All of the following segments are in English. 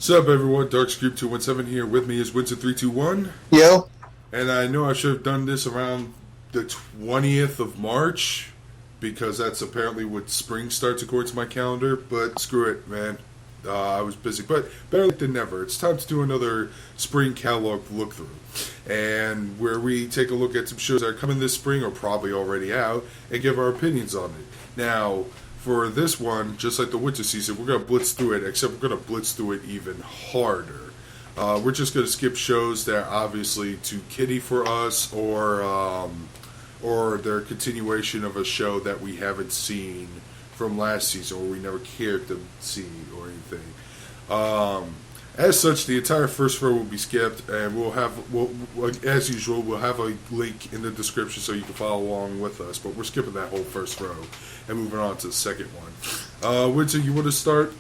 What's up, everyone? Darkscreep217 here. With me is Winston321. Yo. And I know I should have done this around the 20th of March, because that's apparently when spring starts according to my calendar, but screw it, man. I was busy, but better late than never. It's time to do another spring catalog look-through, and where we take a look at some shows that are coming this spring or probably already out, and give our opinions on it. Now, for this one, just like the winter season, we're going to blitz through it, except we're going to blitz through it even harder. We're just going to skip shows that are obviously too kiddie for us, or they're a continuation of a show that we haven't seen from last season, or we never cared to see, or anything. As such, the entire first row will be skipped, and as usual, we'll have a link in the description so you can follow along with us. But we're skipping that whole first row and moving on to the second one. Winter, you want to start?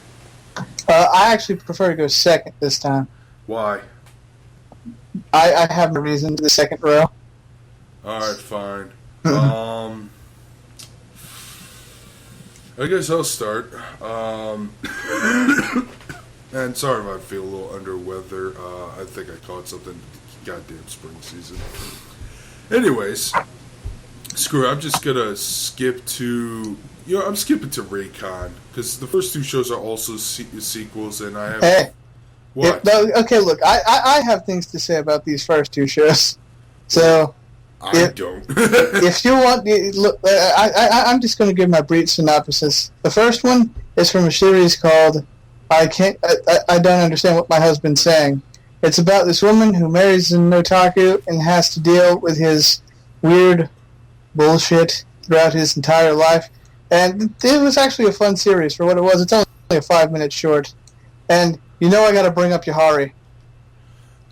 I actually prefer to go second this time. Why? I have no reason to the second row. Alright, fine. I guess I'll start. And sorry if I feel a little under weather. I think I caught something goddamn spring season. Anyways, screw it. I'm just gonna skip to... I'm skipping to Raycon, because the first two shows are also sequels, and I have... Hey. What? Okay, look, I have things to say about these first two shows. So... I don't. If you want... Look, I'm just going to give my brief synopsis. The first one is from a series called... I don't understand what my husband's saying. It's about this woman who marries an otaku and has to deal with his weird bullshit throughout his entire life. And it was actually a fun series for what it was. It's only a 5-minute short. And I got to bring up Yahari.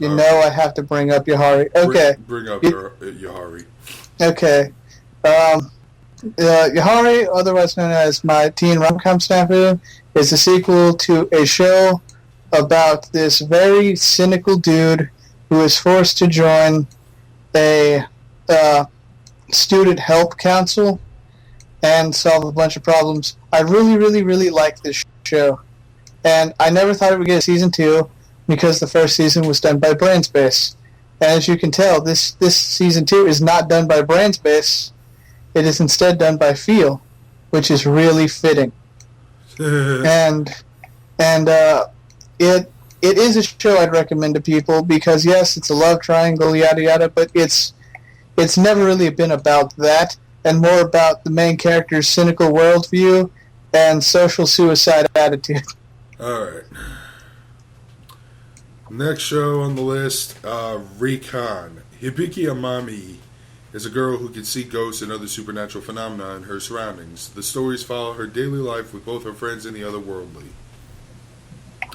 I have to bring up Yahari. Okay. Bring up Yahari. Okay. Yahari, otherwise known as My Teen Rom-Com Snafu, is a sequel to a show about this very cynical dude who is forced to join a student help council and solve a bunch of problems. I really, really, really like this show. And I never thought it would get a season 2 because the first season was done by Brainspace. And as you can tell, this season 2 is not done by Brainspace. It is instead done by Feel, which is really fitting. and it is a show I'd recommend to people because, yes, it's a love triangle, yada yada, but it's never really been about that, and more about the main character's cynical worldview and social suicide attitude. Alright. Next show on the list, Recon. Hibiki Amami is a girl who can see ghosts and other supernatural phenomena in her surroundings. The stories follow her daily life with both her friends and the otherworldly.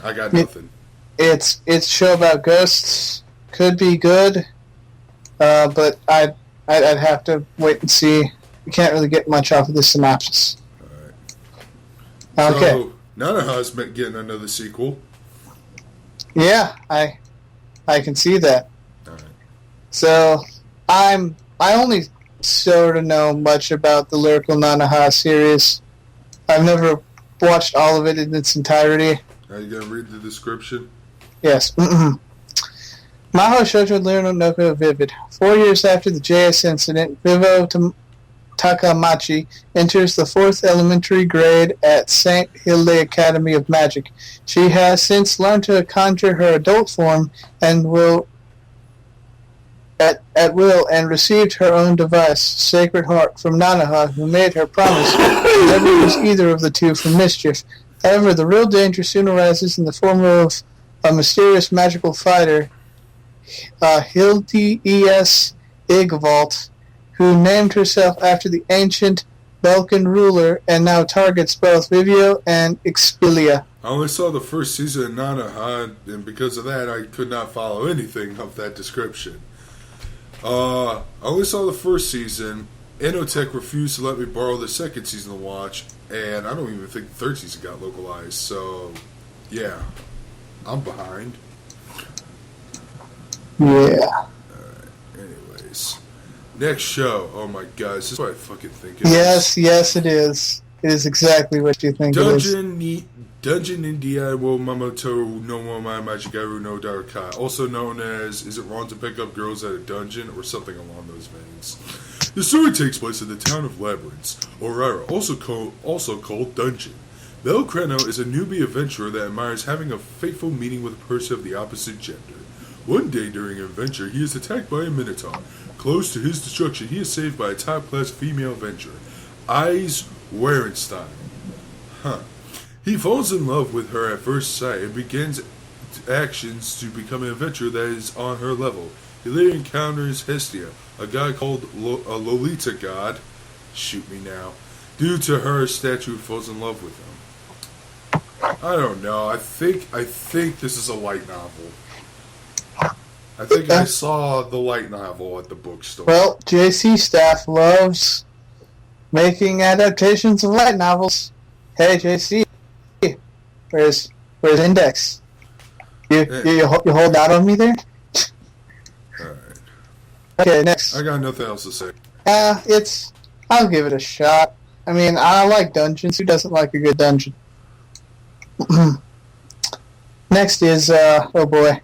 I got nothing. It's a show about ghosts. Could be good, but I'd have to wait and see. You can't really get much off of this synopsis. Alright. Okay. So, Nanaha's getting another sequel. Yeah, I can see that. Alright. So, I only sort of know much about the Lyrical Nanaha series. I've never watched all of it in its entirety. Are you going to read the description? Yes. Maho Shoujo Lyrical Noko Vivid. 4 years after the JS incident, Vivo Takamachi enters the 4th elementary grade at St. Hilde Academy of Magic. She has since learned to conjure her adult form and will at will and received her own device, Sacred Heart, from Nanaha, who made her promise to never use either of the two for mischief. However, the real danger soon arises in the form of a mysterious magical fighter, Hilde E.S. Igvalt, who named herself after the ancient Balkan ruler and now targets both Vivio and Expelia. I only saw the first season of Nanaha, and because of that, I could not follow anything of that description. I only saw the first season. Inotech refused to let me borrow the second season to watch, and I don't even think the third season got localized, so yeah, I'm behind. Yeah. Anyways, next show. Oh my god, is this what I fucking think it is? Yes, it is. It is exactly what you think it is. Dungeon India wo Mamoto no Momai Majigaru no Darakai, also known as Is It Wrong to Pick Up Girls at a Dungeon, or something along those veins. The story takes place in the town of Labyrinth, Orara, also called Dungeon. Bel Creno is a newbie adventurer that admires having a fateful meeting with a person of the opposite gender. One day during an adventure, he is attacked by a Minotaur. Close to his destruction, he is saved by a top-class female adventurer, Eyes Werenstein. He falls in love with her at first sight and begins actions to become an adventurer that is on her level. He later encounters Hestia, a god called a Lolita god. Shoot me now. Due to her statue, falls in love with him. I don't know. I think this is a light novel. I think I saw the light novel at the bookstore. Well, JC staff loves making adaptations of light novels. Hey, JC, where's Index? You hold out on me there? Alright. Okay, next. I got nothing else to say. I'll give it a shot. I mean, I like dungeons. Who doesn't like a good dungeon? Next is, oh boy.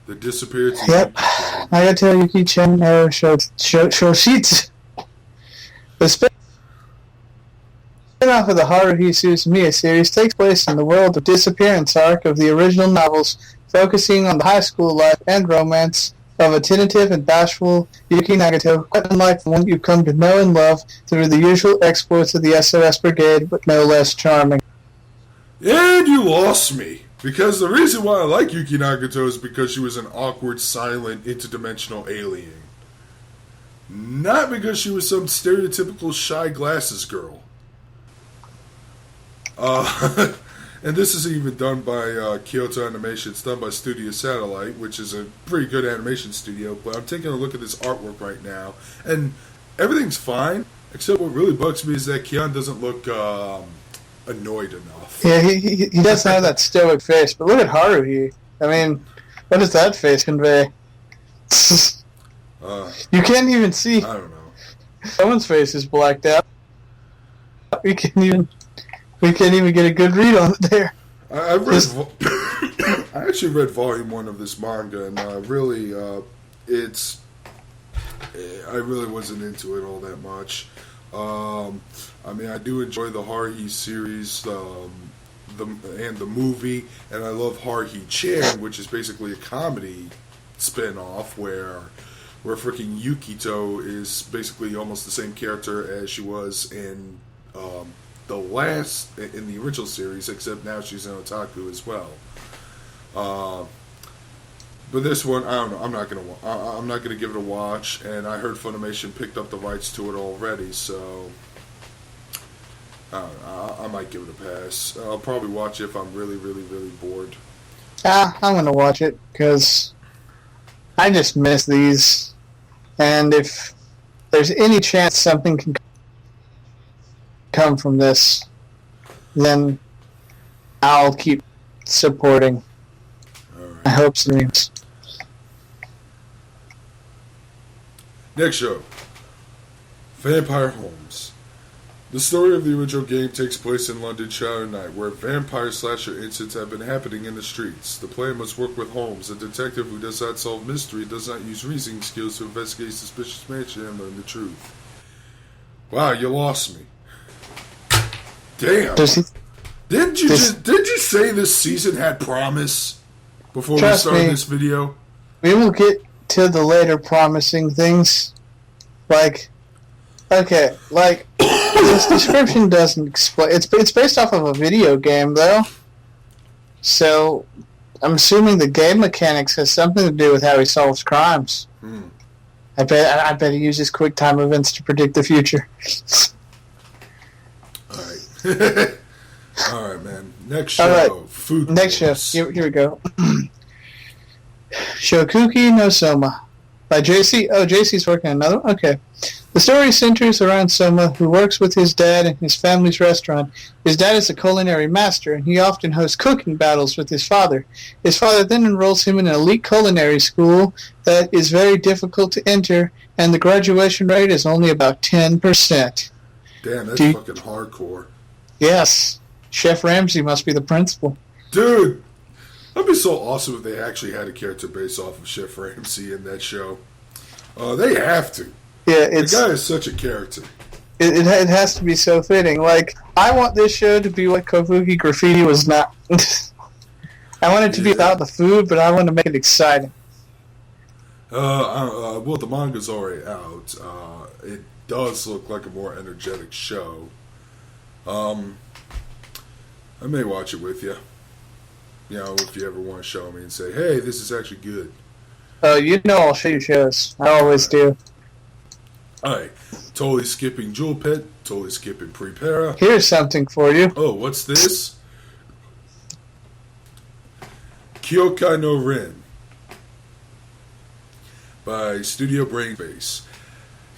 The Disappeared Team. Yep. Nagato Yuki-chan no Shoshitsu. The spin-off of the Haruhi Suzumiya series takes place in the world of disappearance arc of the original novels, focusing on the high school life and romance of a tentative and bashful Yuki Nagato, quite unlike the one you've come to know and love through the usual exploits of the SOS Brigade, but no less charming. And you lost me. Because the reason why I like Yuki Nagato is because she was an awkward, silent, interdimensional alien. Not because she was some stereotypical shy glasses girl. And this isn't even done by Kyoto Animation. It's done by Studio Satellite, which is a pretty good animation studio. But I'm taking a look at this artwork right now, and everything's fine, except what really bugs me is that Kian doesn't look annoyed enough. Yeah, he doesn't have that stoic face, but look at Haruhi. I mean, what does that face convey? You can't even see. I don't know. Someone's face is blacked out. We can't even get a good read on it there. I actually read volume 1 of this manga, and I really wasn't into it all that much. I mean, I do enjoy the Haruhi series, and the movie, and I love Haruhi-chan, which is basically a comedy spin-off where freaking Yukito is basically almost the same character as she was in the original series, except now she's an otaku as well. But this one, I don't know. I'm not gonna give it a watch, and I heard Funimation picked up the rights to it already, so I don't know. I might give it a pass. I'll probably watch it if I'm really, really, really bored. I'm gonna watch it because I just miss these, and if there's any chance something can come from this, then I'll keep supporting. Alright. I hope so. Next show, Vampire Homes. The story of the original game takes place in London Shadow Night, where vampire slasher incidents have been happening in the streets. The player must work with Holmes, a detective who does not solve mystery, does not use reasoning skills to investigate suspicious mansion and learn the truth. Wow, you lost me. Damn. Did you say this season had promise before we started this video? We will get to the later promising things. This description doesn't explain. It's based off of a video game, though. So, I'm assuming the game mechanics has something to do with how he solves crimes. I bet he uses quick time events to predict the future. Alright. Alright, man. Next show. Right. Food Next Wars. show. Here we go. Shokuki no Soma. By JC. Oh, JC's working on another one? Okay. The story centers around Soma, who works with his dad in his family's restaurant. His dad is a culinary master, and he often hosts cooking battles with his father. His father then enrolls him in an elite culinary school that is very difficult to enter, and the graduation rate is only about 10%. Damn, that's fucking hardcore. Yes. Chef Ramsay must be the principal. Dude, that'd be so awesome if they actually had a character based off of Chef Ramsay in that show. They have to. Yeah, The guy is such a character. It has to be so fitting. Like, I want this show to be what Kofuki Graffiti was not. I want it to be about the food, but I want to make it exciting. Well, the manga's already out. It does look like a more energetic show. I may watch it with you. You know, if you ever want to show me and say, hey, this is actually good. You know I'll show you shows. I always do. Alright, totally skipping Jewel Pet, totally skipping Prepara. Here's something for you. Oh, what's this? Kyokai no Ren by Studio Brainbase.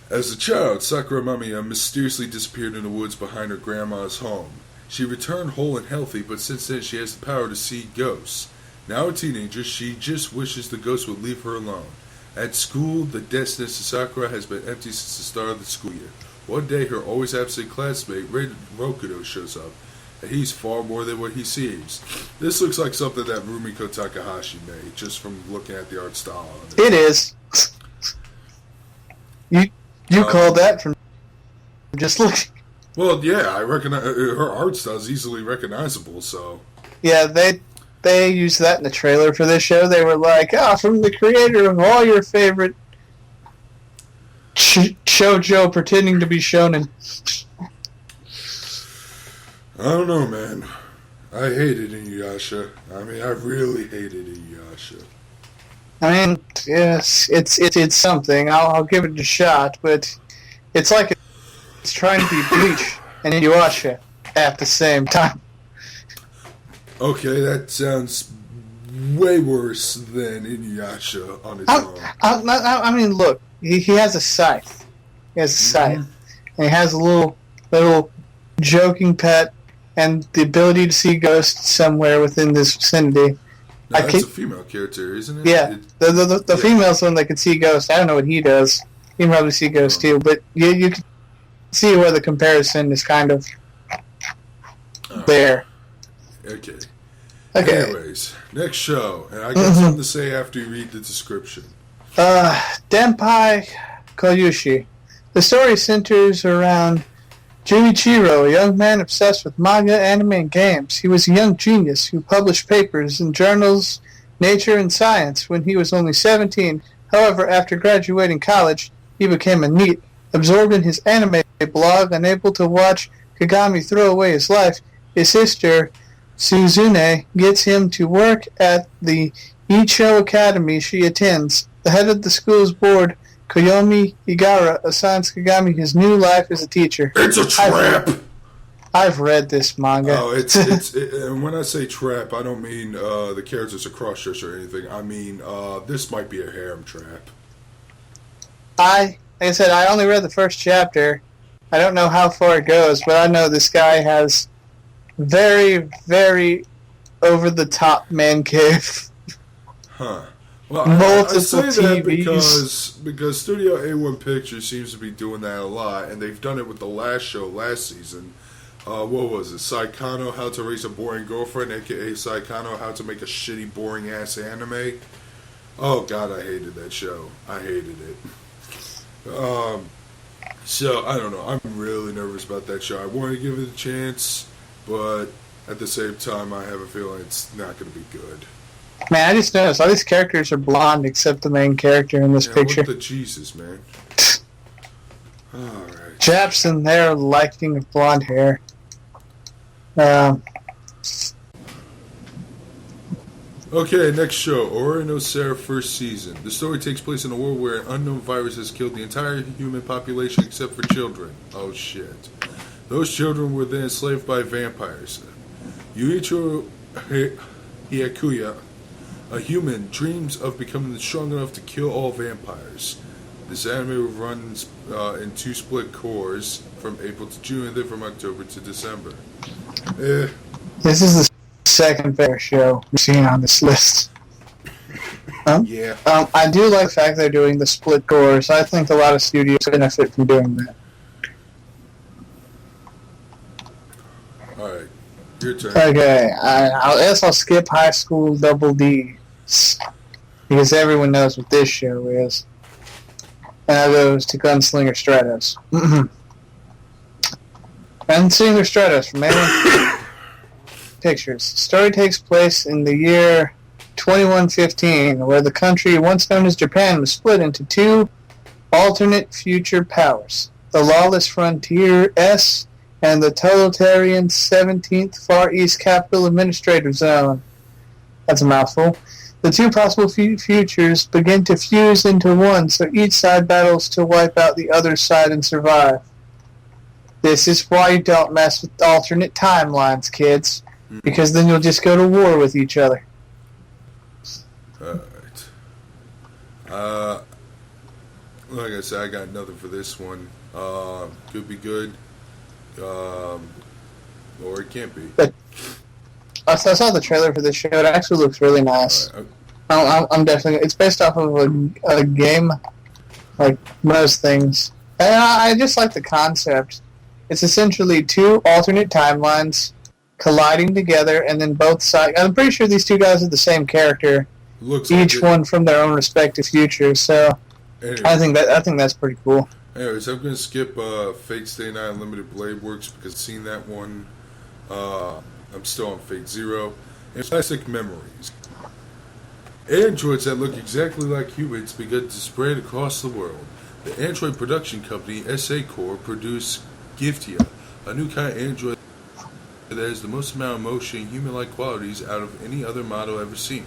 As a child, Sakura Mamiya mysteriously disappeared in the woods behind her grandma's home. She returned whole and healthy, but since then she has the power to see ghosts. Now a teenager, she just wishes the ghosts would leave her alone. At school, the desk next to Sakura has been empty since the start of the school year. One day, her always absent classmate, Rokudo, shows up, and he's far more than what he seems. This looks like something that Rumiko Takahashi made, just from looking at the art style on it. It is. You called that from just looking. Well, yeah, I recognize her art style is easily recognizable. So yeah, they used that in the trailer for this show. They were like, from the creator of all your favorite shoujo pretending to be shonen. I don't know, man. I hated Inuyasha. I mean, I really hated Inuyasha. I mean, yes, it's something. I'll give it a shot, but it's like it's trying to be Bleach and Inuyasha at the same time. Okay, that sounds way worse than Inuyasha on its own. I mean, look, he has a scythe. He has a scythe. And he has a little joking pet and the ability to see ghosts somewhere within this vicinity. No, that's a female character, isn't it? Yeah, the female's the one that can see ghosts. I don't know what he does. He can probably see ghosts too, but you can see where the comparison is kind of there. Okay. Okay. Anyways, next show, and I got something to say after you read the description. Denpai Koyushi. The story centers around Junichiro, a young man obsessed with manga, anime, and games. He was a young genius who published papers in journals Nature and Science when he was only 17. However, after graduating college, he became a NEET, absorbed in his anime blog, unable to watch Kagami throw away his life. His sister, Suzune, gets him to work at the Icho Academy she attends. The head of the school's board, Koyomi Igara, assigns Kagami his new life as a teacher. It's a trap! I've read this manga. Oh, and when I say trap, I don't mean the characters are cross-dressed or anything. I mean, this might be a harem trap. Like I said, I only read the first chapter. I don't know how far it goes, but I know this guy has very, very over-the-top man cave. Huh. Well, Multiple I say that TVs. because Studio A1 Pictures seems to be doing that a lot, and they've done it with the last show last season. What was it? Saikano, How to Raise a Boring Girlfriend, a.k.a. Saikano, How to Make a Shitty, Boring-Ass Anime. Oh, God, I hated that show. I hated it. So, I don't know. I'm really nervous about that show. I want to give it a chance, but at the same time, I have a feeling it's not going to be good. Man, I just noticed all these characters are blonde except the main character in this picture. What the Jesus, man. Alright. Japs in there liking blonde hair. Okay, next show. Ori no Sarah first season. The story takes place in a world where an unknown virus has killed the entire human population except for children. Oh shit. Those children were then enslaved by vampires. Yuichiro Hyakuya, a human, dreams of becoming strong enough to kill all vampires. This anime runs in 2 split cores from April to June and then from October to December. This is the second favorite show we've seen on this list. Yeah. I do like the fact they're doing the split cores. I think a lot of studios benefit from doing that. your turn. Okay, I guess I'll skip High School Double D because everyone knows what this show is. And that goes to Gunslinger Stratos. Gunslinger Stratos from Alien Pictures. The story takes place in the year 2115, where the country once known as Japan was split into two alternate future powers: the lawless frontier S and the totalitarian 17th Far East Capital Administrative Zone. That's a mouthful. The two possible futures begin to fuse into one, so each side battles to wipe out the other side and survive. This is why you don't mess with alternate timelines, kids, because then you'll just go to war with each other. Alright. Like I said, I got nothing for this one. Could be good. Or it can't be. But I saw the trailer for this show. It actually looks really nice. Right. I'm definitely... It's based off of a game, like most things. And I just like the concept. It's essentially two alternate timelines colliding together, and then both sides... I'm pretty sure these two guys are the same character. Looks each like one from their own respective futures. So anyways, I think that's pretty cool. Anyways, I'm gonna skip Fate Stay Night Unlimited Blade Works because I've seen that one. I'm still on Fate Zero. And Classic Memories. Androids that look exactly like humans began to spread across the world. The Android production company SA Corp produced Giftia, a new kind of android that has the most amount of motion and human-like qualities out of any other model ever seen.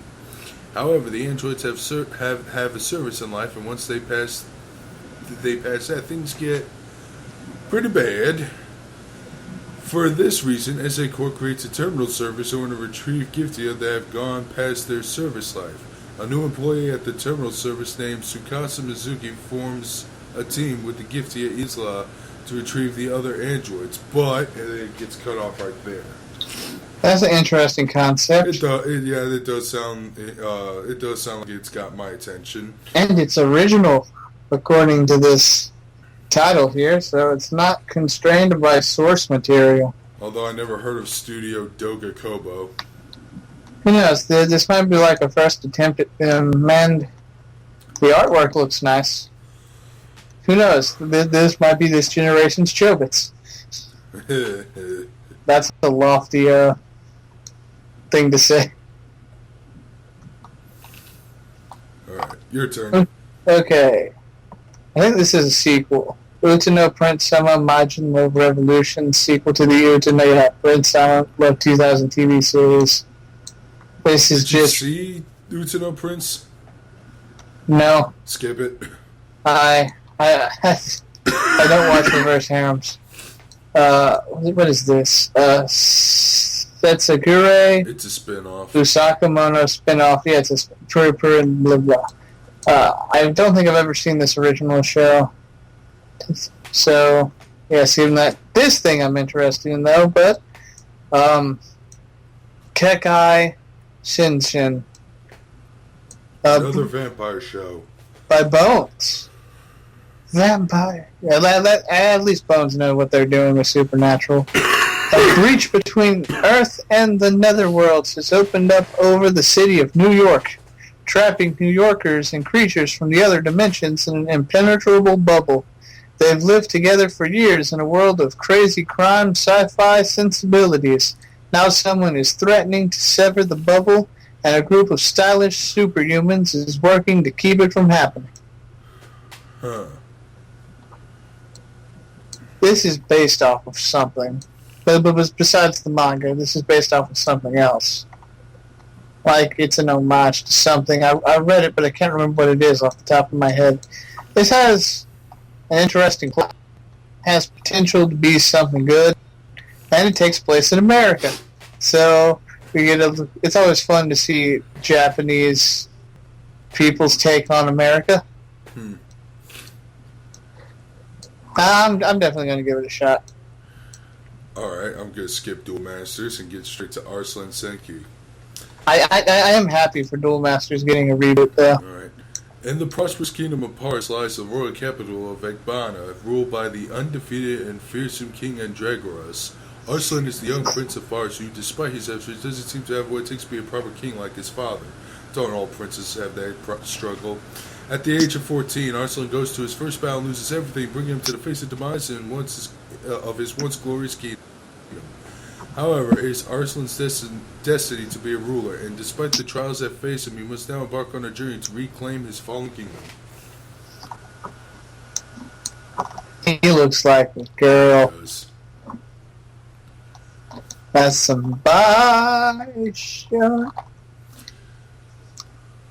However, the androids have a service in life, and once they pass that, things get pretty bad. For this reason, SA Corp creates a terminal service in order to retrieve Giftia that have gone past their service life. A new employee at the terminal service named Tsukasa Mizuki forms a team with the Giftia Isla to retrieve the other androids, but it gets cut off right there. That's an interesting concept. It does sound like it's got my attention. And it's original, according to this title here, so it's not constrained by source material. Although I never heard of Studio Doga Kobo. Who knows? This might be like a first attempt at and the artwork looks nice. Who knows? This might be this generation's Chobits. That's a lofty thing to say. Alright, your turn. Okay. I think this is a sequel. Utano Prince Sama Majin Love Revolution, sequel to the Utano Prince Sama Love 2000 TV series. This is Did you just... see Utano Prince? No. Skip it. I don't watch reverse harems. What is this? Setsagure. It's a spin-off. Usaka Mono spin-off. Yeah, it's a Puru and blah blah. I don't think I've ever seen this original show. So, yeah, seeing that this thing I'm interested in though, but Kekai Shinshin. Another vampire show. By Bones. Vampire. Yeah, at least Bones know what they're doing with Supernatural. A breach between Earth and the Netherworlds has opened up over the city of New York, trapping New Yorkers and creatures from the other dimensions in an impenetrable bubble. They've lived together for years in a world of crazy crime, sci-fi sensibilities. Now someone is threatening to sever the bubble, and a group of stylish superhumans is working to keep it from happening. Huh. This is based off of something. But besides the manga, this is based off of something else. Like, it's an homage to something. I read it, but I can't remember what it is off the top of my head. This has an interesting plot. Has potential to be something good. And it takes place in America. So, it's always fun to see Japanese people's take on America. I'm definitely going to give it a shot. Alright, I'm going to skip Duel Masters and get straight to Arslan Senki. I am happy for Duel Masters getting a reboot, though. Alright. In the prosperous kingdom of Paris lies the royal capital of Ekbana, ruled by the undefeated and fearsome King Andragoras. Arslan is the young prince of Fars who, despite his efforts, doesn't seem to have what it takes to be a proper king like his father. Don't all princes have that struggle? At the age of 14, Arslan goes to his first battle and loses everything, bringing him to the face of demise and of his once glorious kingdom. However, it is Arslan's destiny to be a ruler, and despite the trials that face him, he must now embark on a journey to reclaim his fallen kingdom. He looks like a girl. That's some Bioshock.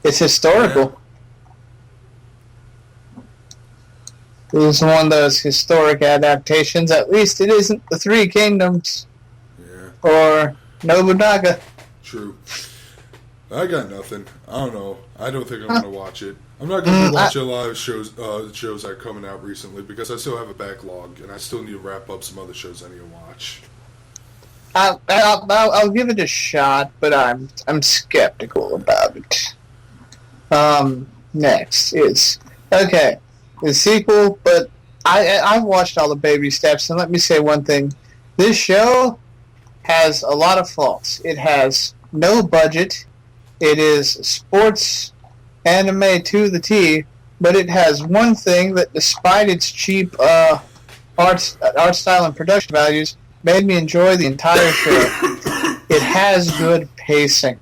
It's historical. Yeah. It is one of those historic adaptations. At least it isn't the Three Kingdoms. Yeah. Or Nobunaga. True. I got nothing. I don't know. I don't think I'm going to watch it. I'm not going to watch a lot of shows that are coming out recently because I still have a backlog and I still need to wrap up some other shows I need to watch. I'll give it a shot, but I'm skeptical about it. Next is the sequel, but I've watched all the baby steps, and let me say one thing: this show has a lot of faults. It has no budget. It is sports anime to the T, but it has one thing that, despite its cheap art style and production values, made me enjoy the entire show. It has good pacing.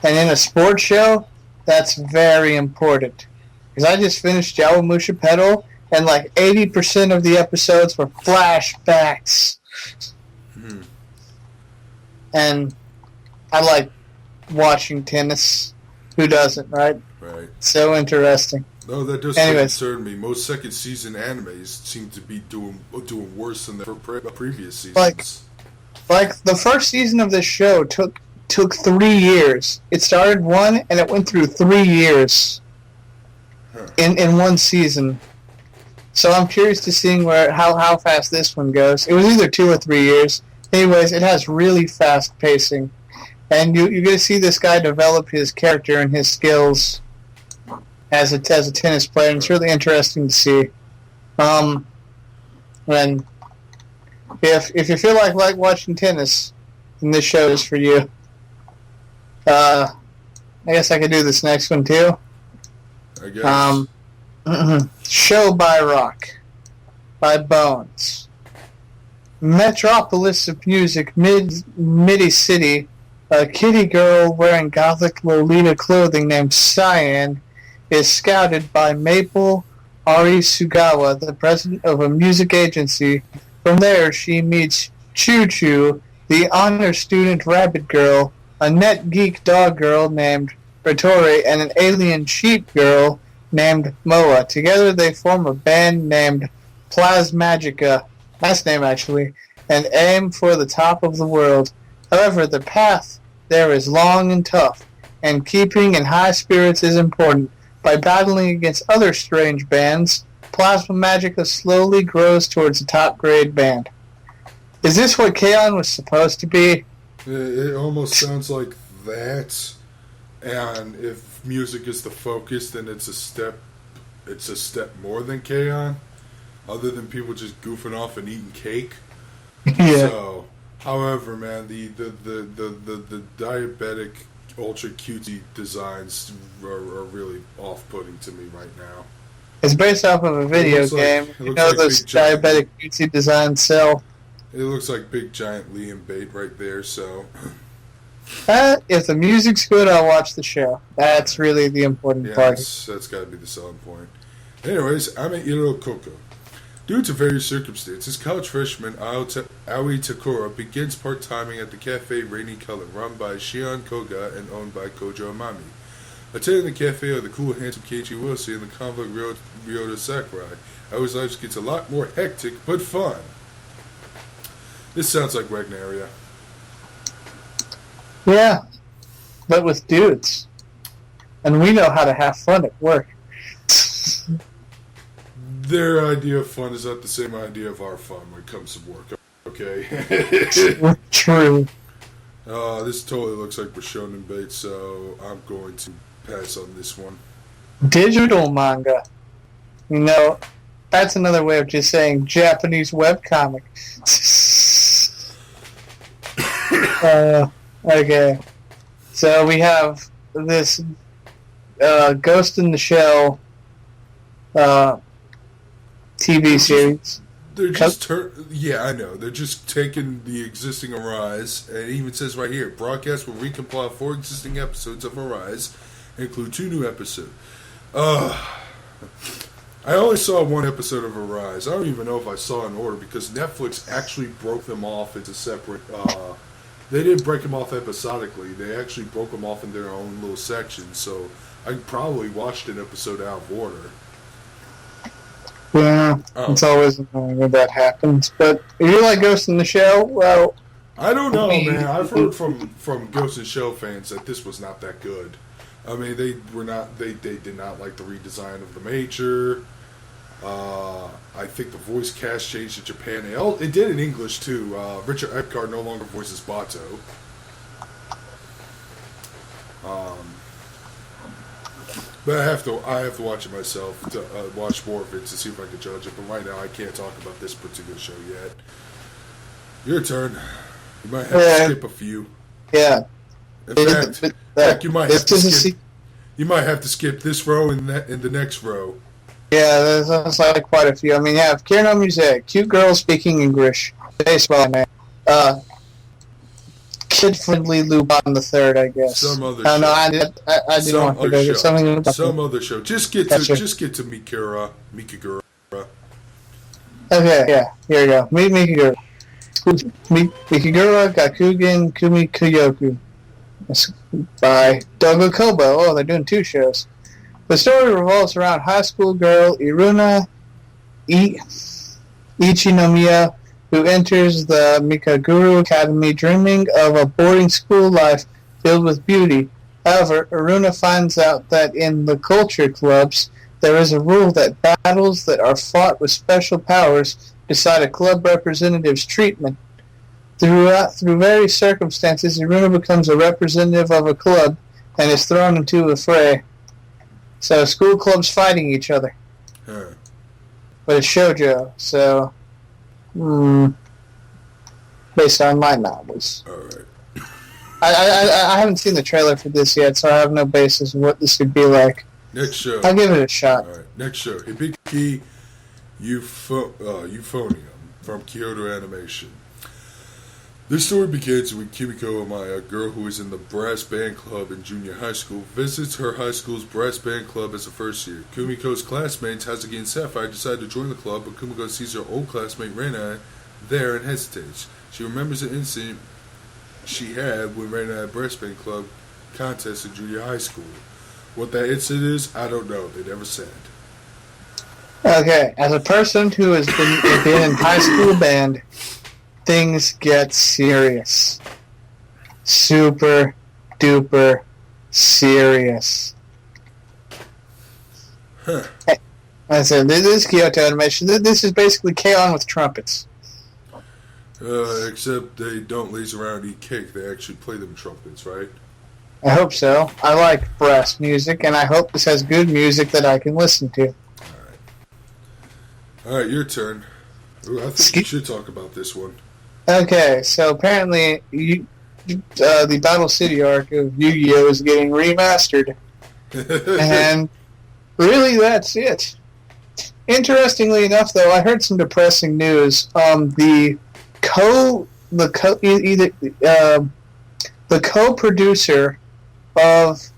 And in a sports show, that's very important. Because I just finished Yawamusha Pedal, and like 80% of the episodes were flashbacks. And I like watching tennis. Who doesn't, right? Right. So interesting. No, that does concern me. Most second season animes seem to be doing worse than the previous seasons. Like the first season of this show took 3 years. It started one and it went through 3 years in one season. So I'm curious to see how fast this one goes. It was either 2 or 3 years. Anyways, it has really fast pacing. And you get to see this guy develop his character and his skills as a tennis player, and it's really interesting to see. And if you feel like watching tennis, then this show is for you. I guess I could do this next one too. I guess. Show by Rock by Bones. Metropolis of music, Midi City. A kitty girl wearing gothic Lolita clothing named Cyan is scouted by Maple Arisugawa, the president of a music agency. From there, she meets Choo Choo, the honor student rabbit girl, a net geek dog girl named Ratori, and an alien sheep girl named Moa. Together, they form a band named Plasmagica, nice name actually, and aim for the top of the world. However, the path there is long and tough, and keeping in high spirits is important. By battling against other strange bands, Plasma Magica slowly grows towards a top-grade band. Is this what K-On! Was supposed to be? It almost sounds like that, and if music is the focus, then it's a step more than K-On!, other than people just goofing off and eating cake. Yeah. So, however, man, the diabetic ultra cutesy designs are really off-putting to me right now. It's based off of a video game. You know those diabetic cutesy designs sell. It looks like big giant Liam bait right there. So, if the music's good, I'll watch the show. That's really the important part. That's got to be the selling point. Anyways, I'm at Iro Koko. Due to various circumstances, college freshman Aoi Takura begins part-timing at the cafe Rainy Color, run by Shion Koga and owned by Kojo Amami. Attending the cafe are the cool, handsome Keiichi Wilson and the convict Ryota Sakurai. Aoi's life gets a lot more hectic, but fun. This sounds like Ragnaria. Yeah, but with dudes. And we know how to have fun at work. Their idea of fun is not the same idea of our fun when it comes to work, okay? True. This totally looks like Shonen bait, so I'm going to pass on this one. Digital manga. You know, that's another way of just saying Japanese webcomic. Okay. So we have this Ghost in the Shell TV series. They're just yeah, I know. They're just taking the existing Arise, and it even says right here, broadcast will recompile 4 existing episodes of Arise, and include 2 new episodes. I only saw 1 episode of Arise. I don't even know if I saw it in order because Netflix actually broke them off into separate. They didn't break them off episodically. They actually broke them off in their own little sections. So I probably watched an episode out of order. Yeah, it's always annoying when that happens. But if you like Ghost in the Shell, well... I don't know, man. I've heard from Ghost in the Shell fans that this was not that good. I mean, they did not like the redesign of the Major. I think the voice cast changed in Japan. It did in English, too. Richard Epcar no longer voices Bato. But I have to watch it myself to watch more of it to see if I can judge it. But right now, I can't talk about this particular show yet. Your turn. You might have to skip a few. Yeah. In fact, you might have to skip this row and the next row. Yeah, there's like quite a few. I mean, you have Kierno Music, cute girl speaking English, baseball man, kid-friendly Lupin the Third, I guess. Some other show. No, I didn't want to go. Some other show. Just get to Mikagura. Okay, yeah, here we go. Meet Mikagura. Mikagura, Gakugan, Kumi Kuyoku. By Dogo Kobo. Oh, they're doing 2 shows. The story revolves around high school girl Iruna Ichinomiya, who enters the Mikaguru Academy dreaming of a boarding school life filled with beauty. However, Iruna finds out that in the culture clubs, there is a rule that battles that are fought with special powers decide a club representative's treatment. Through various circumstances, Iruna becomes a representative of a club and is thrown into a fray. So school clubs fighting each other. Huh. But it's shoujo, so based on my novels. All right. I haven't seen the trailer for this yet, so I have no basis of what this could be like. Next show. I'll give it a shot. All right. Next show. Hibiki Euphonium from Kyoto Animation. This story begins when Kimiko Amaya, a girl who is in the brass band club in junior high school, visits her high school's brass band club as a first year. Kumiko's classmates, Hazuki and Sapphire, decide to join the club, but Kumiko sees her old classmate Reina there and hesitates. She remembers an incident she had when Reina had brass band club contest in junior high school. What that incident is, I don't know. They never said. Okay, as a person who has been in high school band, things get serious. Super duper serious. Huh. I said, this is Kyoto Animation. This is basically K-On! With trumpets. Except they don't laze around and eat cake. They actually play them trumpets, right? I hope so. I like brass music, and I hope this has good music that I can listen to. All right, your turn. Ooh, I think you should talk about this one. Okay, so apparently the Battle City arc of Yu-Gi-Oh! Is getting remastered. And really, that's it. Interestingly enough, though, I heard some depressing news. The co-producer of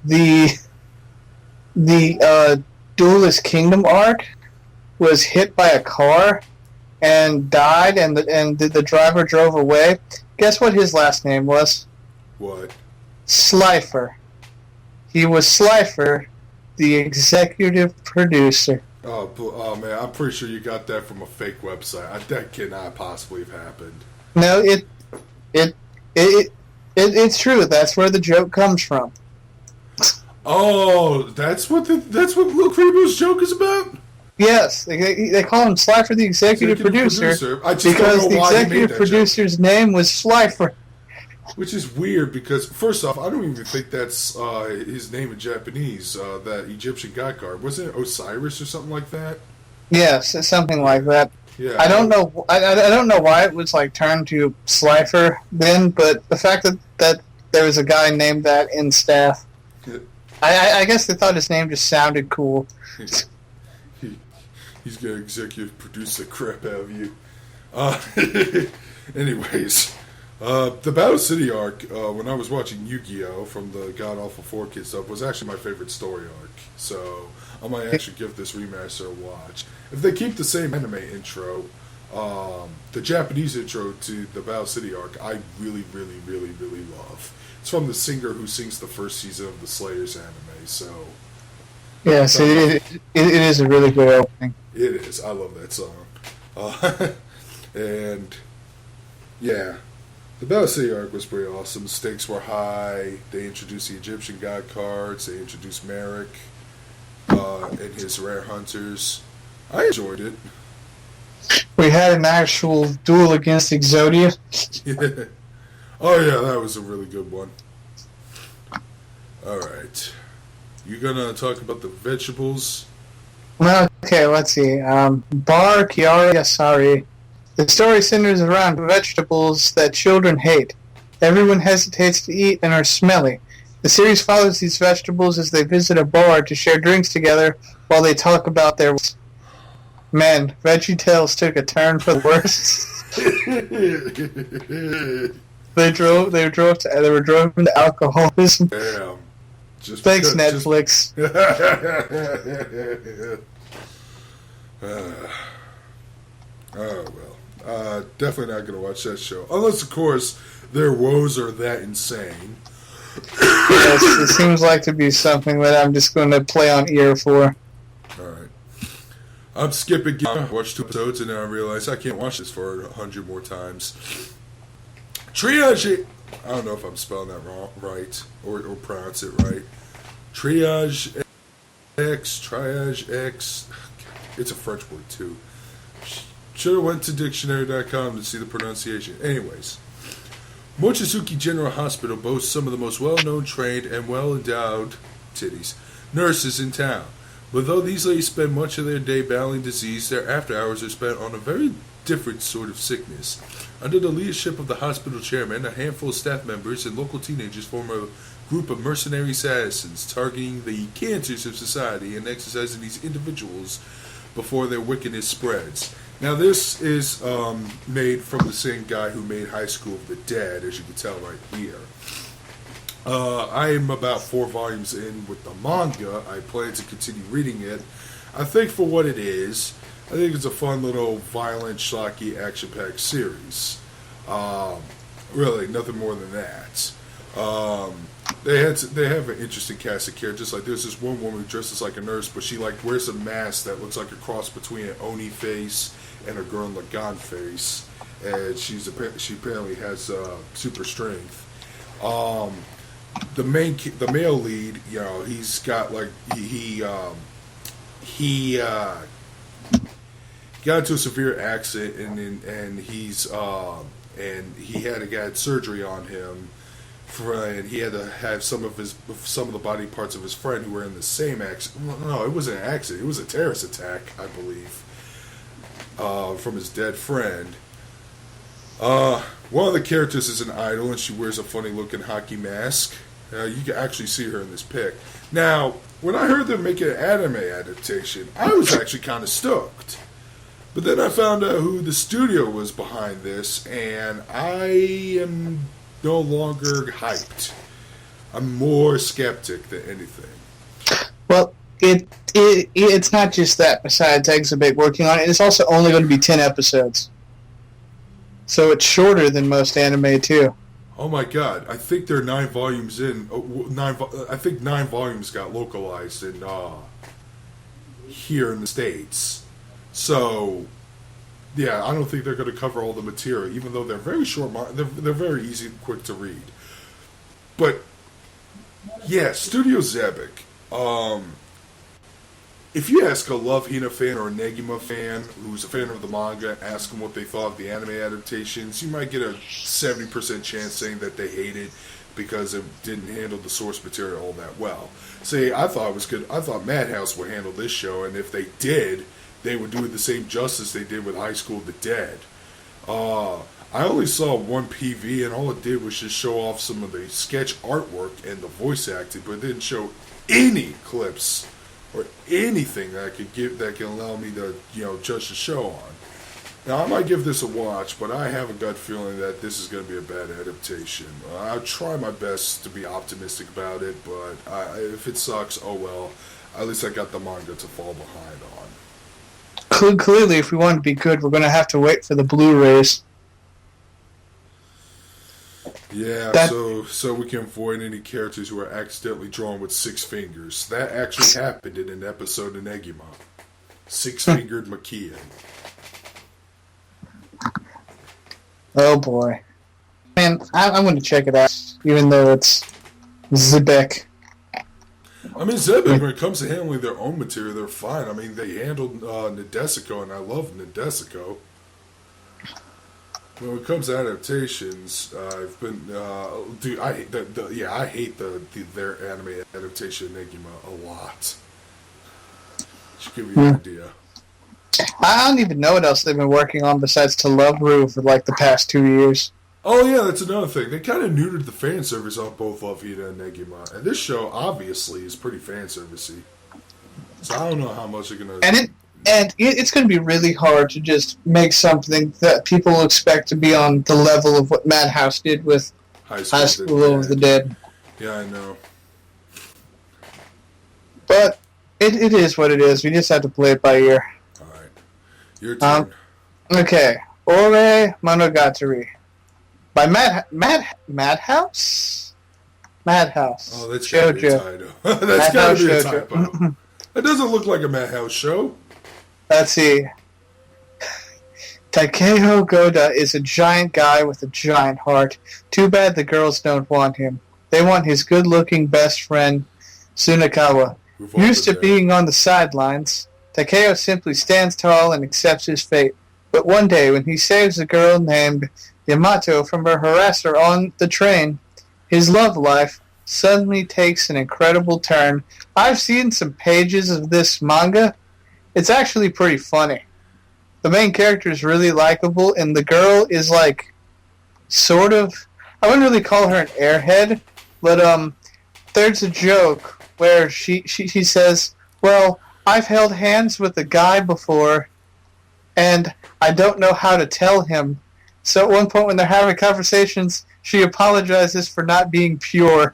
the Duelist Kingdom arc was hit by a car and died, and the driver drove away. Guess what his last name was? What? Slifer. He was Slifer, the executive producer. Oh man, I'm pretty sure you got that from a fake website. That cannot possibly have happened. No, it's true. That's where the joke comes from. Oh, that's what Luke Rebo's joke is about? Yes, they call him Slifer, the executive producer. I just because don't know the why executive producer's name was Slifer. Which is weird because, first off, I don't even think that's his name in Japanese, that Egyptian god card. Wasn't it Osiris or something like that? Yes, something like that. Yeah. I don't know. I don't know why it was like turned to Slifer then, but the fact that there was a guy named that in staff, I guess they thought his name just sounded cool. He's gonna executive produce the crap out of you. Anyways, the Battle City arc, when I was watching Yu-Gi-Oh! From the God Awful 4Kids stuff, was actually my favorite story arc. So I might actually give this remaster a watch. If they keep the same anime intro, the Japanese intro to the Battle City arc, I really, really, really, really love. It's from the singer who sings the first season of the Slayers anime, so... Yeah, so it is a really good opening. It is. I love that song. And, yeah, the Battle City arc was pretty awesome. The stakes were high. They introduced the Egyptian god cards. They introduced Merrick and his rare hunters. I enjoyed it. We had an actual duel against Exodia. Yeah. Oh, yeah, that was a really good one. All right. You gonna talk about the vegetables? Well, okay, let's see. Bar Chiara Yasari. The story centers around vegetables that children hate. Everyone hesitates to eat and are smelly. The series follows these vegetables as they visit a bar to share drinks together while they talk about their... Man, VeggieTales took a turn for the worse. They were driven to alcoholism. Damn. Just Thanks, Netflix. Oh, well. Definitely not going to watch that show. Unless, of course, their woes are that insane. Yes, it seems like to be something that I'm just going to play on ear for. Alright. I'm skipping. I watched 2 episodes and then I realized I can't watch this for 100 more times. Triage. I don't know if I'm spelling that wrong, right, or pronounce it right. Triage X. It's a French word too. Should have went to dictionary.com to see the pronunciation. Anyways, Mochizuki General Hospital boasts some of the most well-known, trained, and well-endowed nurses in town. But though these ladies spend much of their day battling disease, their after-hours are spent on a very different sort of sickness. Under the leadership of the hospital chairman, a handful of staff members and local teenagers form a group of mercenary assassins targeting the cancers of society and exercising these individuals before their wickedness spreads. Now, this is made from the same guy who made High School of the Dead, as you can tell right here. I am about 4 volumes in with the manga. I plan to continue reading it. I think for what it is, I think it's a fun little violent, schlocky, action-packed series. Really, nothing more than that. They have an interesting cast of characters. Like, there's this one woman who dresses like a nurse, but she like wears a mask that looks like a cross between an Oni face and a Gurren Lagann face, and she apparently has super strength. The male lead, you know, he's got like he got into a severe accident and he's and he had surgery on him. And he had to have some of the body parts of his friend who were in the same accident. No, it wasn't an accident. It was a terrorist attack, I believe, from his dead friend. One of the characters is an idol, and she wears a funny-looking hockey mask. You can actually see her in this pic. Now, when I heard them make an anime adaptation, I was actually kind of stoked. But then I found out who the studio was behind this, and I am no longer hyped. I'm more skeptic than anything. Well, it's not just that. Besides Exhibit working on it, it's also only going to be 10 episodes. So it's shorter than most anime too. Oh my god! I think they're 9 volumes in. I think 9 volumes got localized in here in the States. So yeah, I don't think they're going to cover all the material, even though they're very short. They're very easy and quick to read. But yeah, Studio Zebek. If you ask a Love Hina fan or a Negima fan who's a fan of the manga, ask them what they thought of the anime adaptations, you might get a 70% chance saying that they hate it because it didn't handle the source material all that well. See, I thought it was good. I thought Madhouse would handle this show, and if they did, they would do it the same justice they did with High School of the Dead. I only saw one PV, and all it did was just show off some of the sketch artwork and the voice acting, but it didn't show any clips or anything that can allow me to judge the show on. Now I might give this a watch, but I have a gut feeling that this is going to be a bad adaptation. I'll try my best to be optimistic about it, but if it sucks, oh well. At least I got the manga to fall behind on. Clearly, if we want to be good, we're going to have to wait for the Blu-rays. Yeah, so we can avoid any characters who are accidentally drawn with 6 fingers. That actually happened in an episode of Negima. 6-fingered Makia. Oh boy. Man, I'm going to check it out, even though it's Zebek. I mean, Zebek, when it comes to handling their own material, they're fine. I mean, they handled Nadesico, and I love Nadesico. When it comes to adaptations, I've been, dude, I hate I hate their anime adaptation of Negima a lot. Should give you an idea. I don't even know what else they've been working on besides To Love Ru for like the past 2 years. Oh yeah, that's another thing. They kind of neutered the fan service on both Love Hina and Negima, and this show obviously is pretty fan servicey. So I don't know how much they're gonna. And it's going to be really hard to just make something that people expect to be on the level of what Madhouse did with High School of the Dead. Yeah, I know. But it is what it is. We just have to play it by ear. All right. Your turn. Okay. Ore Monogatari. By Madhouse? Madhouse. Oh, that's gotta be a typo. That's gotta be a typo. That doesn't look like a Madhouse show. Let's see. Takeho Goda is a giant guy with a giant heart. Too bad the girls don't want him. They want his good-looking best friend, Tsunakawa. Used to being on the sidelines, Takeo simply stands tall and accepts his fate. But one day, when he saves a girl named Yamato from her harasser on the train, his love life suddenly takes an incredible turn. I've seen some pages of this manga. It's actually pretty funny. The main character is really likable, and the girl is like, sort of, I wouldn't really call her an airhead, but there's a joke where she says, well, I've held hands with a guy before, and I don't know how to tell him. So at one point when they're having conversations, she apologizes for not being pure.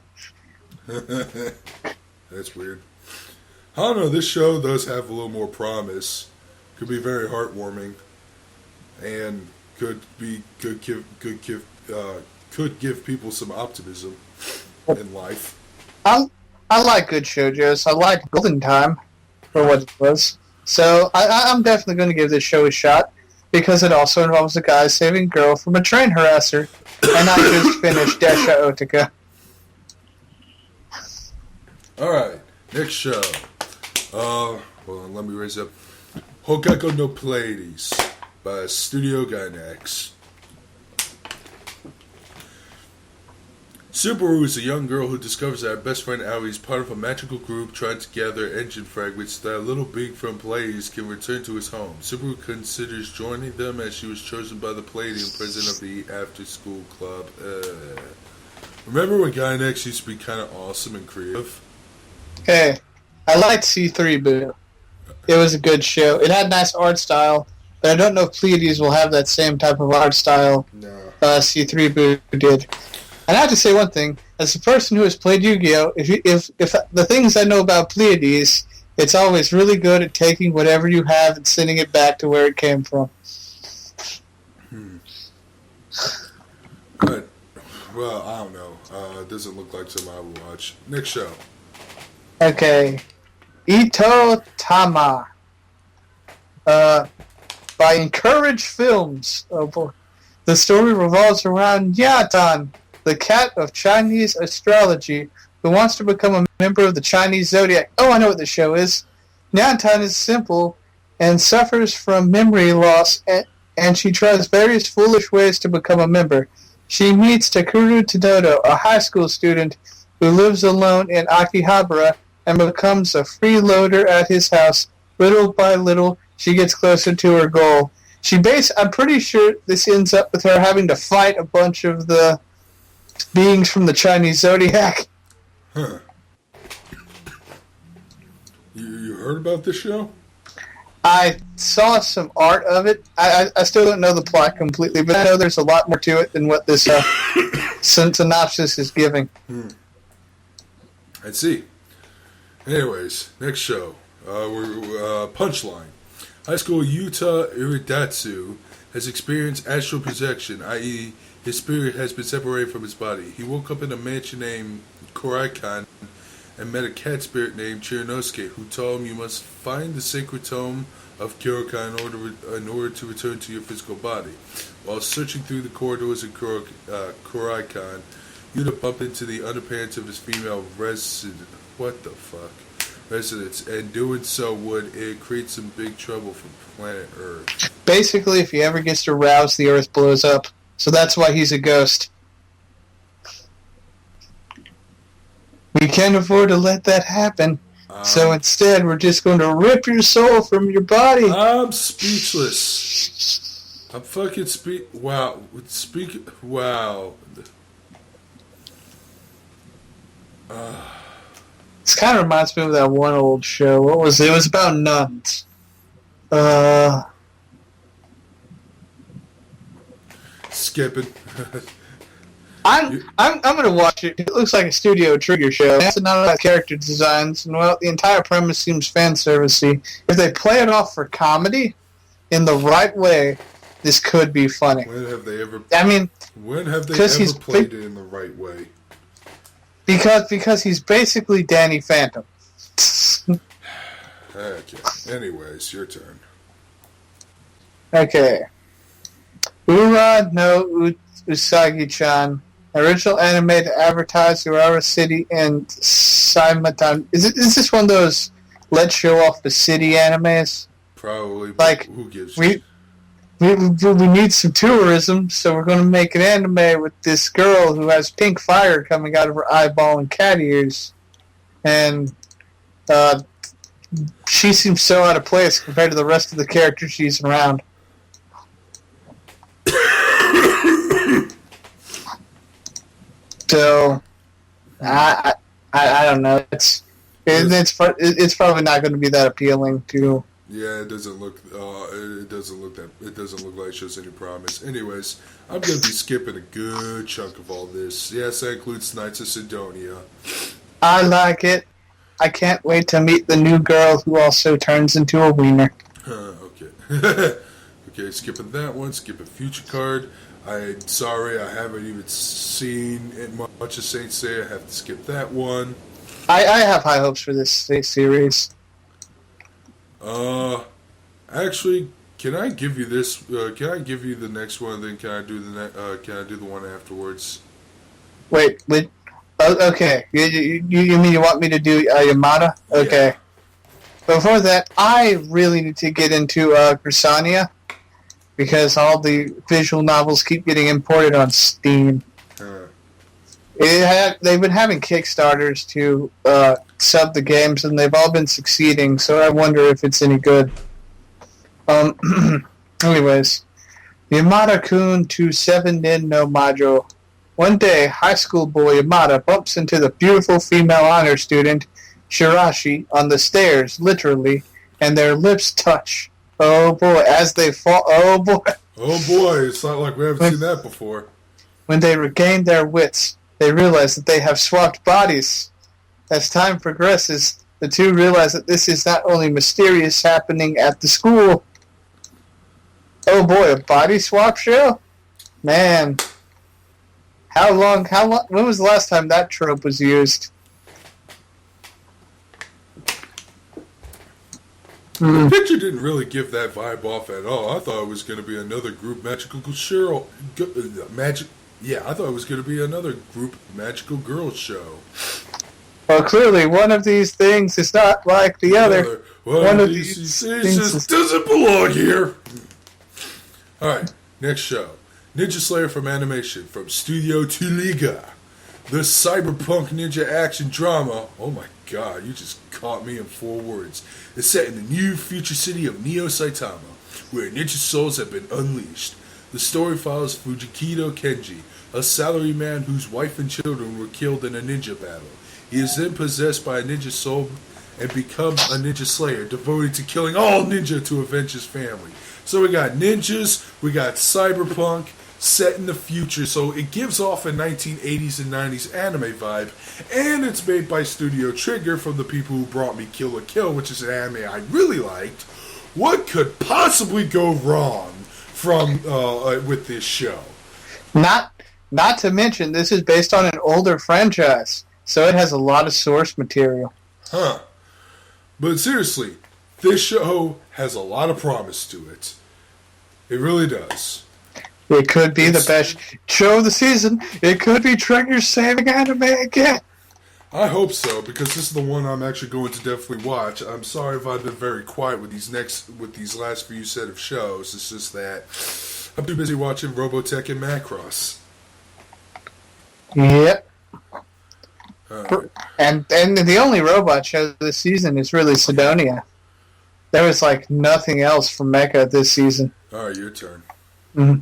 That's weird. I don't know, this show does have a little more promise. Could be very heartwarming, and could give people some optimism in life. I like good shoujos. I like Golden Time for what it was. So I'm definitely going to give this show a shot because it also involves a guy saving a girl from a train harasser, and I just finished Desha Otaka. All right, next show. Hold on, let me raise up. Hokako no Pleiades by Studio Gainax. Subaru is a young girl who discovers that her best friend Aoi is part of a magical group trying to gather engine fragments that a little being from Pleiades can return to his home. Subaru considers joining them as she was chosen by the Palladium president of the after-school club. Remember when Gainax used to be kind of awesome and creative? Hey, I liked C3 Boo. It was a good show. It had nice art style, but I don't know if Pleiades will have that same type of art style C3 Boo did. And I have to say one thing: as a person who has played Yu-Gi-Oh, if the things I know about Pleiades, it's always really good at taking whatever you have and sending it back to where it came from. But, well, I don't know. It doesn't look like something I would watch. Next show. Okay. Ito Tama. By Encourage Films. Oh boy. The story revolves around Nyatan, the cat of Chinese astrology, who wants to become a member of the Chinese zodiac. Oh, I know what the show is. Nyatan is simple and suffers from memory loss, and she tries various foolish ways to become a member. She meets Takuru Tododo, a high school student who lives alone in Akihabara, and becomes a freeloader at his house. Little by little, she gets closer to her goal. I'm pretty sure this ends up with her having to fight a bunch of the beings from the Chinese zodiac. Huh. You heard about this show? I saw some art of it. I still don't know the plot completely, but I know there's a lot more to it than what this synopsis is giving. I see. Anyways, next show. We're Punchline. High school Yuta Iridatsu has experienced astral projection, i.e., his spirit has been separated from his body. He woke up in a mansion named Koraikan and met a cat spirit named Chirinosuke, who told him you must find the sacred tome of Kyokai in order to return to your physical body. While searching through the corridors of Koraikan, Yuta bumped into the underpants of his female resident. What the fuck? Residents, and doing so would create some big trouble for planet Earth. Basically, if he ever gets to rouse, the Earth blows up. So that's why he's a ghost. We can't afford to let that happen. So instead, we're just going to rip your soul from your body. I'm speechless. I'm fucking Wow. Wow. This kind of reminds me of that one old show. What was it? It was about nuns. Skipping. I'm gonna watch it. It looks like a Studio Trigger show. It's not about character designs, and well, the entire premise seems fan servicey. If they play it off for comedy in the right way, this could be funny. When have they ever? When have they ever played it in the right way? Because he's basically Danny Phantom. Okay. Anyways, your turn. Okay. Ura no Usagi-chan. Original anime to advertise Urawa City and Simatan. Is this one of those let's show off the city animes? Probably. Like, who gives we need some tourism, so we're going to make an anime with this girl who has pink fire coming out of her eyeball and cat ears. And she seems so out of place compared to the rest of the characters she's around. So, I don't know. It's probably not going to be that appealing to. Yeah, it doesn't look. It doesn't look like it shows any promise. Anyways, I'm going to be skipping a good chunk of all this. Yes, that includes Knights of Sidonia. I like it. I can't wait to meet the new girl who also turns into a wiener. Okay. Okay, skipping that one. Skipping Future Card. I'm sorry, I haven't even seen it much of Saint Seiya. I have to skip that one. I have high hopes for this series. Actually, can I give you this? Can I give you the next one? Then can I do the one afterwards? Wait. Okay. You mean you want me to do Yamada? Okay. Yeah. Before that, I really need to get into Grisania because all the visual novels keep getting imported on Steam. They've been having Kickstarters to sub the games, and they've all been succeeding, so I wonder if it's any good. Anyways, Yamada-kun to 7 nin no majo. One day, high school boy Yamada bumps into the beautiful female honor student, Shirashi, on the stairs, literally, and their lips touch. Oh boy, as they fall, oh boy. Oh boy, it's not like we haven't seen that before. When they regain their wits, they realize that they have swapped bodies. As time progresses, the two realize that this is not only mysterious happening at the school. Oh boy, a body swap show? Man. How long, when was the last time that trope was used? The picture didn't really give that vibe off at all. I thought it was going to be another group magical girl I thought it was going to be another group magical girls show. Well, clearly one of these things is not like the other. One of these things just doesn't belong here. All right, next show. Ninja Slayer from Animation from Studio Tuliga. The cyberpunk ninja action drama, oh my god, you just caught me in 4 words, is set in the new future city of Neo Saitama, where ninja souls have been unleashed. The story follows Fujikito Kenji, a salaryman whose wife and children were killed in a ninja battle. He is then possessed by a ninja soul and becomes a ninja slayer, devoted to killing all ninja to avenge his family. So we got ninjas, we got cyberpunk, set in the future, so it gives off a 1980s and 90s anime vibe, and it's made by Studio Trigger from the people who brought me Kill la Kill, which is an anime I really liked. What could possibly go wrong from with this show? Not to mention, this is based on an older franchise, so it has a lot of source material. Huh. But seriously, this show has a lot of promise to it. It really does. It could be the best show of the season. It could be Trigger's saving anime again. I hope so, because this is the one I'm actually going to definitely watch. I'm sorry if I've been very quiet with these last few set of shows. It's just that I'm too busy watching Robotech and Macross. Yep. Right. And the only robot show this season is really Sidonia. There was like nothing else from Mecha this season. All right, your turn. Mm-hmm.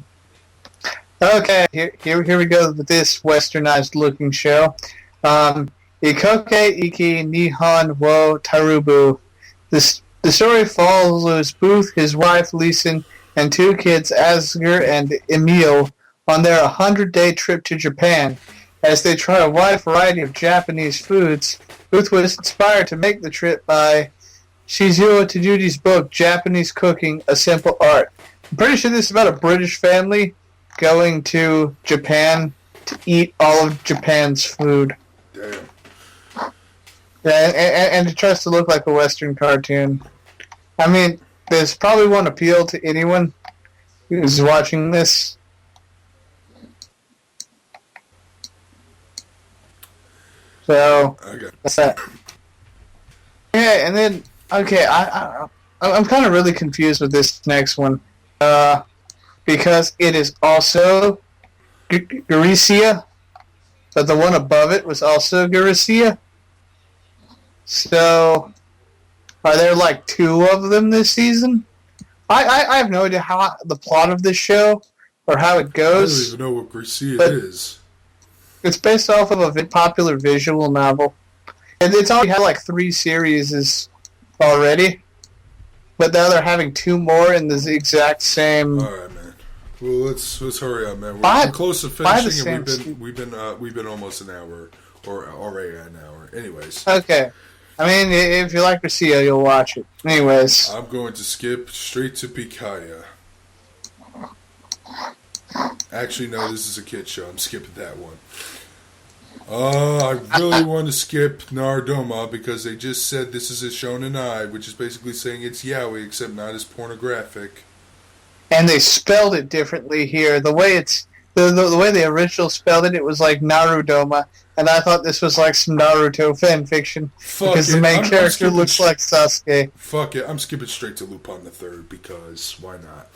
Okay, here we go with this westernized looking show. Ikoke Iki Nihon wo Tarubu. The story follows Booth, his wife Leeson, and 2 kids, Asger and Emil, on their 100-day trip to Japan. As they try a wide variety of Japanese foods, Booth was inspired to make the trip by Shizuo Tajuti's book, Japanese Cooking, A Simple Art. I'm pretty sure this is about a British family going to Japan to eat all of Japan's food. Damn. Yeah, and it tries to look like a Western cartoon. I mean, there's probably one appeal to anyone who's watching this. So, that's that. Yeah, and then, okay, I'm kind of really confused with this next one. Because it is also Garicia, but the one above it was also Garicia. So, are there like 2 of them this season? I have no idea how the plot of this show or how it goes. I don't even know what Garicia is. It's based off of a popular visual novel. And it's already had like 3 series already. But now they're having 2 more in the exact same. All right, man. Well, let's hurry up, man. We're close to finishing, and we've been almost an hour, or already an hour. Anyways. Okay. I mean, if you like Garcia, you'll watch it. Anyways. I'm going to skip straight to Picaya. Actually, no, this is a kid show. I'm skipping that one. I really want to skip Narodoma because they just said this is a shonen ai, which is basically saying it's yaoi, except not as pornographic. And they spelled it differently here. The way the way the original spelled it, it was like Narudoma, and I thought this was like some Naruto fan fiction because the main character looks like Sasuke. Fuck it, I'm skipping straight to Lupin the Third because why not?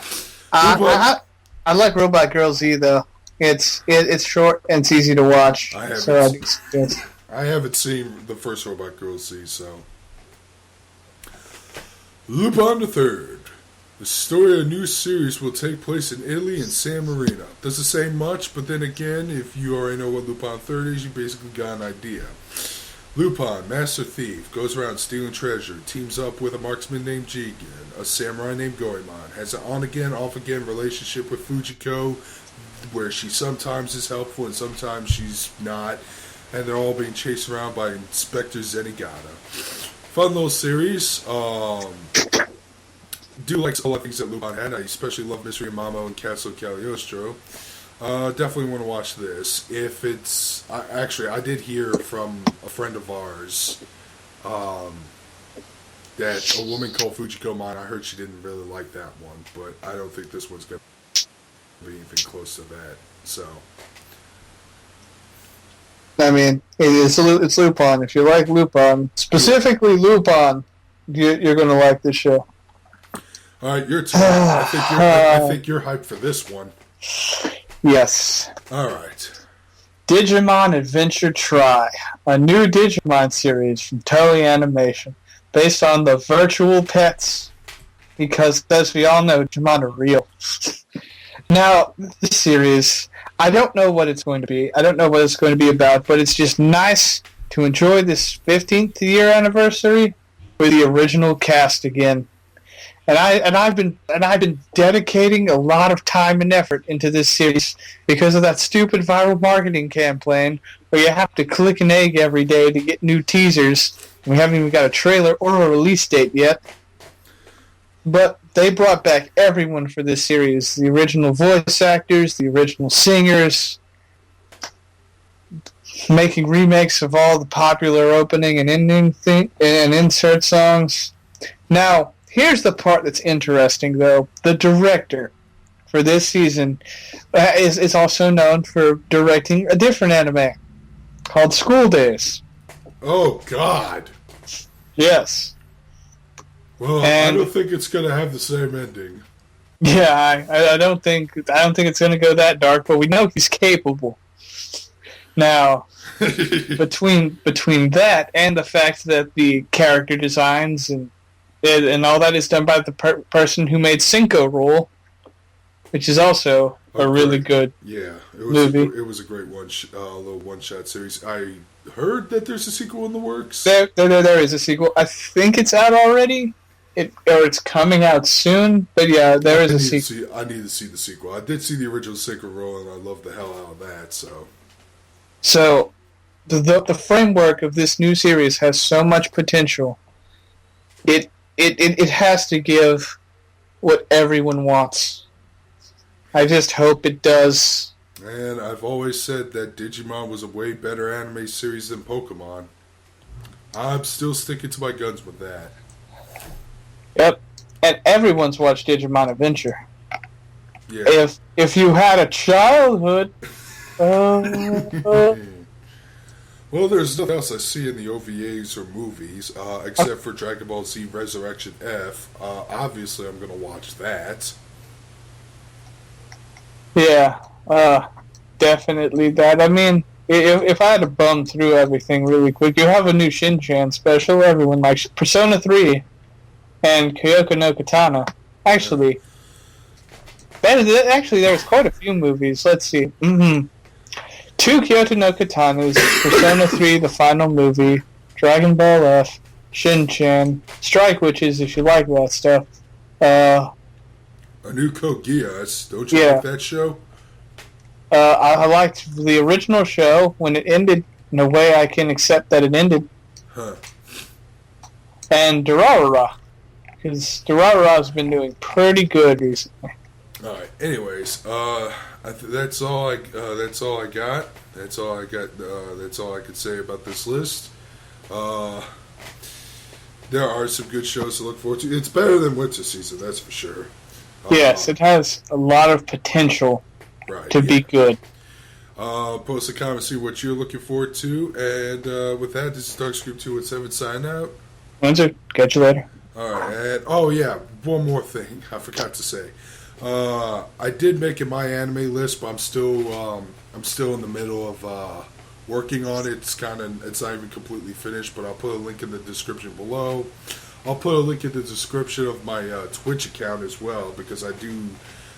I like Robot Girl Z though. It's short and it's easy to watch. I haven't seen the first Robot Girl Z, so Lupin the Third. The story of a new series will take place in Italy and San Marino. Doesn't say much, but then again, if you already know what Lupin 3rd is, you basically got an idea. Lupin, master thief, goes around stealing treasure, teams up with a marksman named Jigen, a samurai named Goemon, has an on-again, off-again relationship with Fujiko, where she sometimes is helpful and sometimes she's not, and they're all being chased around by Inspector Zenigata. Fun little series. Do like a lot of things that Lupin had. I especially love Mystery of Mamo and Castle Cagliostro. Definitely want to watch this. If it's... I did hear from a friend of ours that a woman called Fujiko Mon, I heard she didn't really like that one, but I don't think this one's going to be anything close to that. So... I mean, it's Lupin. If you like Lupin, specifically Lupin, you're going to like this show. All right, your turn. I think you're hyped for this one. Yes. All right. Digimon Adventure Try, a new Digimon series from Toei Animation, based on the virtual pets, because as we all know, Digimon are real. Now, this series, I don't know what it's going to be. I don't know what it's going to be about, but it's just nice to enjoy this 15th year anniversary with the original cast again. And I've been dedicating a lot of time and effort into this series because of that stupid viral marketing campaign where you have to click an egg every day to get new teasers. We haven't even got a trailer or a release date yet. But they brought back everyone for this series. The original voice actors, the original singers, making remakes of all the popular opening and ending and insert songs. Now, here's the part that's interesting, though. The director for this season is also known for directing a different anime called School Days. Oh, God. Yes. Well, I don't think it's going to have the same ending. Yeah, I don't think it's going to go that dark, but we know he's capable. Now, between that and the fact that the character designs and all that is done by the person who made Cinco Roll, which is also a really good movie. It was a great little one-shot series. I heard that there's a sequel in the works. There is a sequel. I think it's out already. Or it's coming out soon. But yeah, there is a sequel. I need to see the sequel. I did see the original Cinco Roll, and I love the hell out of that. So the framework of this new series has so much potential. It has to give what everyone wants. I just hope it does. And I've always said that Digimon was a way better anime series than Pokemon. I'm still sticking to my guns with that. Yep. And everyone's watched Digimon Adventure. Yeah. If you had a childhood... Well, there's nothing else I see in the OVAs or movies, except for Dragon Ball Z Resurrection F. Obviously, I'm going to watch that. Yeah, definitely that. I mean, if I had to bum through everything really quick, you have a new Shin-Chan special. Everyone likes Persona 3 and Kyoko no Katana. Actually, there's quite a few movies. Let's see. 2 Kyoto no Katanas, Persona 3, the final movie, Dragon Ball F, Shin-Chan, Strike Witches, if you like that stuff. A new Code Geass. Don't you like that show? I liked the original show when it ended in a way I can accept that it ended. Huh. And Durarara, because Durarara's been doing pretty good recently. All right. Anyways, that's all I got. That's all I got. That's all I could say about this list. There are some good shows to look forward to. It's better than winter season, that's for sure. Yes, it has a lot of potential to be good. Post a comment, see what you're looking forward to, and with that, this is Darkscream 217 sign out. Windsor, catch you later. All right, and one more thing I forgot to say. I did make it my anime list, but I'm still in the middle of working on it. It's not even completely finished, but I'll put a link in the description below. I'll put a link in the description of my Twitch account as well, because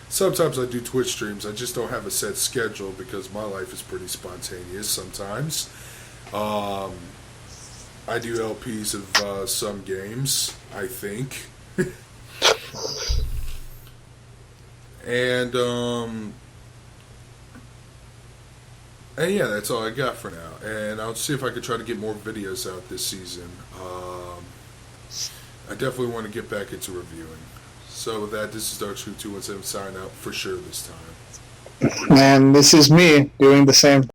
sometimes I do Twitch streams. I just don't have a set schedule because my life is pretty spontaneous sometimes. I do LPs of some games, I think. And yeah, that's all I got for now. And I'll see if I can try to get more videos out this season. I definitely want to get back into reviewing. So with that, this is Darkscream 217 signing out for sure this time. And this is me doing the same